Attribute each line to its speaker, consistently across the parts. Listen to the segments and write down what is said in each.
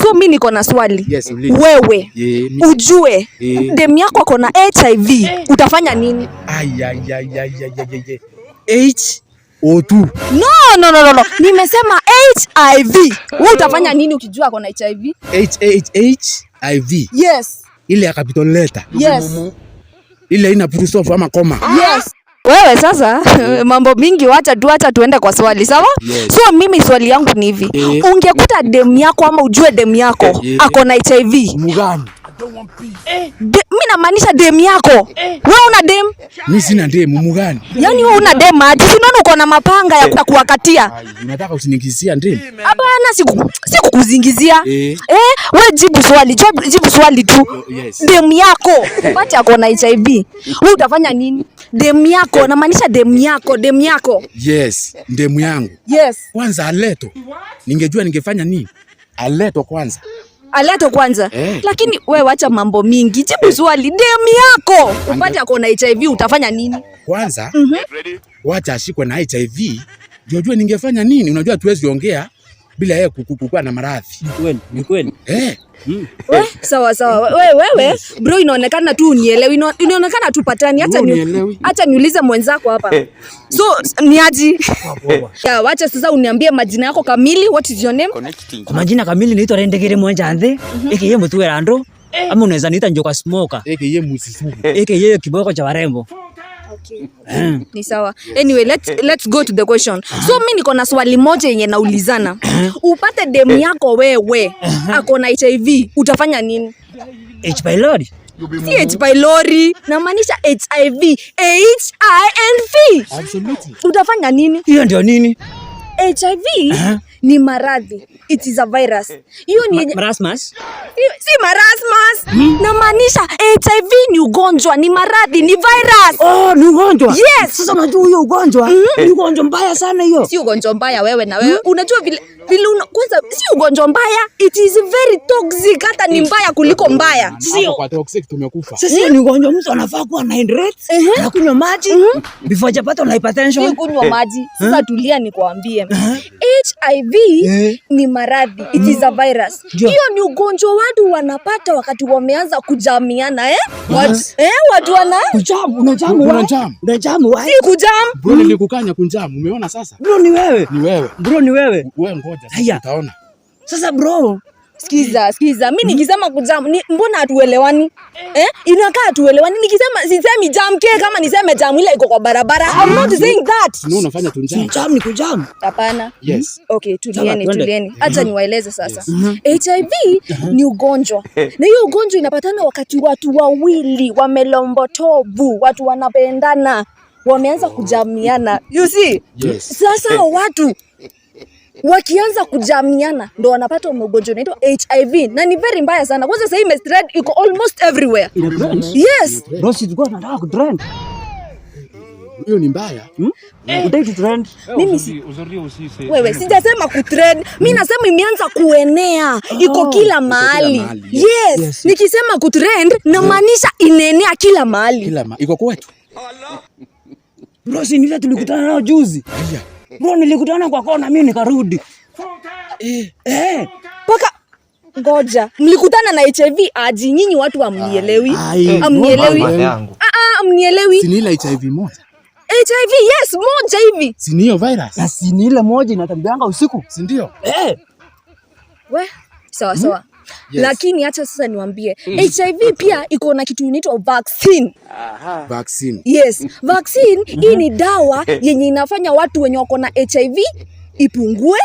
Speaker 1: So mimi niko na swali.
Speaker 2: Yes,
Speaker 1: wewe ujue dem yako ako na HIV utafanya nini?
Speaker 2: O2.
Speaker 1: No. Nimesema HIV. Wewe utafanya nini ukijua ako na HIV?
Speaker 2: HIV.
Speaker 1: Yes.
Speaker 2: Ile ya capital letter.
Speaker 1: Yes.
Speaker 2: Ile ina full stop ama koma.
Speaker 1: Yes. Wewe sasa mambo mingi, wacha tuende kwa swali, sawa?
Speaker 2: Yes.
Speaker 1: So mimi swali yangu ni hivi. Ungekuta dem yako ama ujue dem yako ako na HIV.
Speaker 2: Mugani.
Speaker 1: Mimi namaanisha dem yako. Wewe una dem?
Speaker 2: Mimi sina dem, mugani.
Speaker 1: Yaani wewe una dem aje? Si unaona uko na mapanga ya kuwakatia.
Speaker 2: Unataka usiningizia dem?
Speaker 1: Hapana, sikukuzingizia. Wewe jibu swali tu.
Speaker 2: Yes.
Speaker 1: Dem yako pati ako na HIV. Wewe utafanya nini? Dem yako, namaanisha dem yako.
Speaker 2: Yes, dem yangu.
Speaker 1: Yes.
Speaker 2: Kwanza aleto. Ningejua ningefanya nini? Aleto kwanza. Lakini wewe wacha mambo mingi. Jibu swali, dem yako upate ako na HIV utafanya nini? Kwanza, wacha ashikwe na HIV. Jua ningefanya nini? Unajua tuwezi ongea bila yeye kukua na maradhi.
Speaker 3: Ni kweli.
Speaker 1: Sawa. Wewe bro, inaonekana tu unielewi. Inaonekana tu patani. Acha niulize mwenzako hapa. So ni aje? Wacha sasa uniambie majina yako kamili. What is your name?
Speaker 3: Kwa majina kamili naitwa Rendegere Mwanjanthe. Aka Mutwe Rando. Ama unaweza niita Njoka Smoker.
Speaker 2: Aka Musisubu.
Speaker 3: Aka kiboko cha warembo.
Speaker 1: Okay. Ni sawa. Anyway, let's go to the question. So mimi niko na swali moja yenye naulizana. Upate dem yako wewe ako na HIV utafanya nini?
Speaker 3: H pylori.
Speaker 1: Si H pylori, namaanisha HIV. HIV.
Speaker 2: Absolutely.
Speaker 1: Utafanya nini?
Speaker 3: Hiyo ndio nini?
Speaker 1: HIV ni maradhi. It is a virus. Hiyo ni
Speaker 3: marasmus.
Speaker 1: Si marasmus. Namaanisha HIV ni ugonjwa, ni maradhi, ni virus.
Speaker 3: Oh, ni ugonjwa.
Speaker 1: Yes.
Speaker 3: Sasa unajua huyo ugonjwa ni ugonjwa mbaya sana hiyo.
Speaker 1: Si ugonjwa mbaya wewe na wewe. Unajua vile kwanza si ugonjwa mbaya, it is very toxic, hata ni mbaya kuliko mbaya.
Speaker 2: Sio kwa toxic tumekufa.
Speaker 3: Sasa ni ugonjwa mtu anafaa kuwa na hydrate, na kunywa maji before hajapata na hypertension.
Speaker 1: Si kunywa maji. Sasa tulia nikwambie. HIV ni maradhi, it is a virus. Hiyo ni ugonjwa watu wanapata wakati wameanza kujamiana watu wana
Speaker 3: unajamu. Si
Speaker 1: kujamu.
Speaker 2: Bro, nilikukanya kunjamu. Umeona sasa?
Speaker 3: Bro ni wewe.
Speaker 2: Wewe ngoja sasa utaona.
Speaker 3: Sasa bro,
Speaker 1: sikiza. Mimi nikisema kujamu, mbona hatuelewani? Inakaa hatuelewani. Nikisema sisemi jam ke kama niseme jam ile iko kwa barabara. I'm not saying that.
Speaker 2: No, unafanya tu jam.
Speaker 3: Jam ni kujam.
Speaker 1: Hapana.
Speaker 2: Yes.
Speaker 1: Okay, tulieni. Acha niwaeleze sasa. HIV ni ugonjwa. Na hiyo ugonjwa inapatana wakati watu wawili wamelombotovu, watu wanapendana, wameanza kujamiana. You see?
Speaker 2: Yes.
Speaker 1: Sasa watu wakianza kujamiana ndo wanapata ugonjwa unaitwa HIV, na ni very mbaya sana. Kwanza sasa hii imespread, iko almost everywhere. Yes.
Speaker 3: Bro, si tulikuwa tunataka kutrend.
Speaker 2: Hiyo ni mbaya.
Speaker 3: Udai trend.
Speaker 1: Mimi wewe sijasema kutrend. Mimi nasema imeanza kuenea. Iko kila mahali. Yes. Nikisema kutrend namaanisha inaenea kila mahali.
Speaker 2: Iko kwetu.
Speaker 3: Bro, si nile tulikutana nao juzi. Bro, nilikutana kwa kona mimi nikarudi.
Speaker 1: Paka ngoja. Mlikutana na HIV aji, nyinyi watu hamnielewi. Hamnielewi.
Speaker 2: Si ni ile HIV moja.
Speaker 1: HIV, yes, moja hivi.
Speaker 2: Si ni hiyo virus.
Speaker 3: Na si ni ile moja inatambianga usiku.
Speaker 2: Si ndio?
Speaker 1: Sawa. Yes. Lakini acha sasa niwaambie, HIV pia iko na kitu inaitwa vaccine.
Speaker 2: Vaccine.
Speaker 1: Yes, vaccine hii ni dawa yenye inafanya watu wenye wako na HIV ipungue,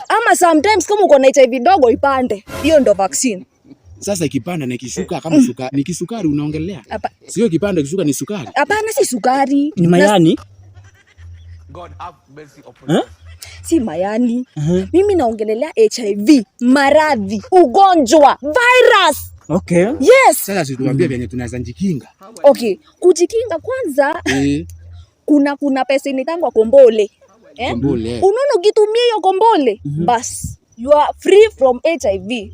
Speaker 1: ama sometimes kama uko na HIV dogo ipande. Hiyo ndo vaccine.
Speaker 2: Sasa ikipanda na ikishuka kama sukari, ni kisukari unaongelea? Sio kipanda kishuka ni sukari.
Speaker 1: Hapana, si sukari.
Speaker 3: Ni mayani.
Speaker 4: God have mercy upon
Speaker 1: Si mayani. Mimi naongelelea HIV, maradhi, ugonjwa, virus.
Speaker 3: Okay.
Speaker 1: Yes.
Speaker 2: Sasa situambie venye tunaweza jikinga.
Speaker 1: Okay, kujikinga kwanza. Kuna pesa inatangwa kombole. Unaona ukitumia hiyo kombole, bas you are free from HIV.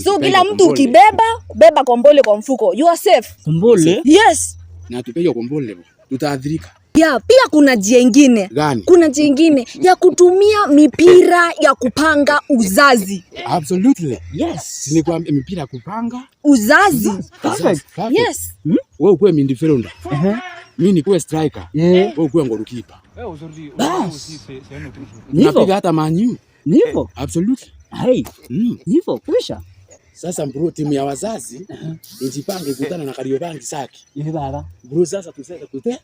Speaker 1: So kila mtu ukibeba kombole kwa mfuko, you are safe.
Speaker 3: Kombole?
Speaker 1: Yes.
Speaker 2: Na tupige kombole tutaadhirika.
Speaker 1: Pia kuna njia ingine.
Speaker 2: Gani?
Speaker 1: Kuna njia ingine ya kutumia mipira ya kupanga uzazi.
Speaker 2: Absolutely.
Speaker 3: Yes.
Speaker 2: Nilikwambia mipira kupanga
Speaker 1: uzazi.
Speaker 3: Perfect.
Speaker 1: Yes.
Speaker 2: Wewe ukuwe midfielder. Mimi nikuwe striker. Wewe ukuwe goalkeeper. Napiga hata manyu.
Speaker 3: Nipo.
Speaker 2: Absolutely.
Speaker 3: Hai. Nipo kwisha.
Speaker 2: Sasa bro, timu ya wazazi ijipange kukutana na Kariobangi Saki.
Speaker 3: Hivi baba.
Speaker 2: Bro, sasa tuseme kute.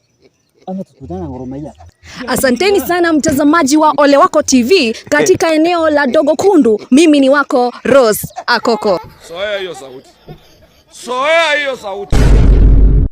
Speaker 3: Ama tukutana Gor Mahia.
Speaker 1: Asanteni sana mtazamaji wa Ole Wako TV katika eneo la Dogo Kundu. Mimi ni wako Rose Akoko.
Speaker 4: Soea hiyo sauti.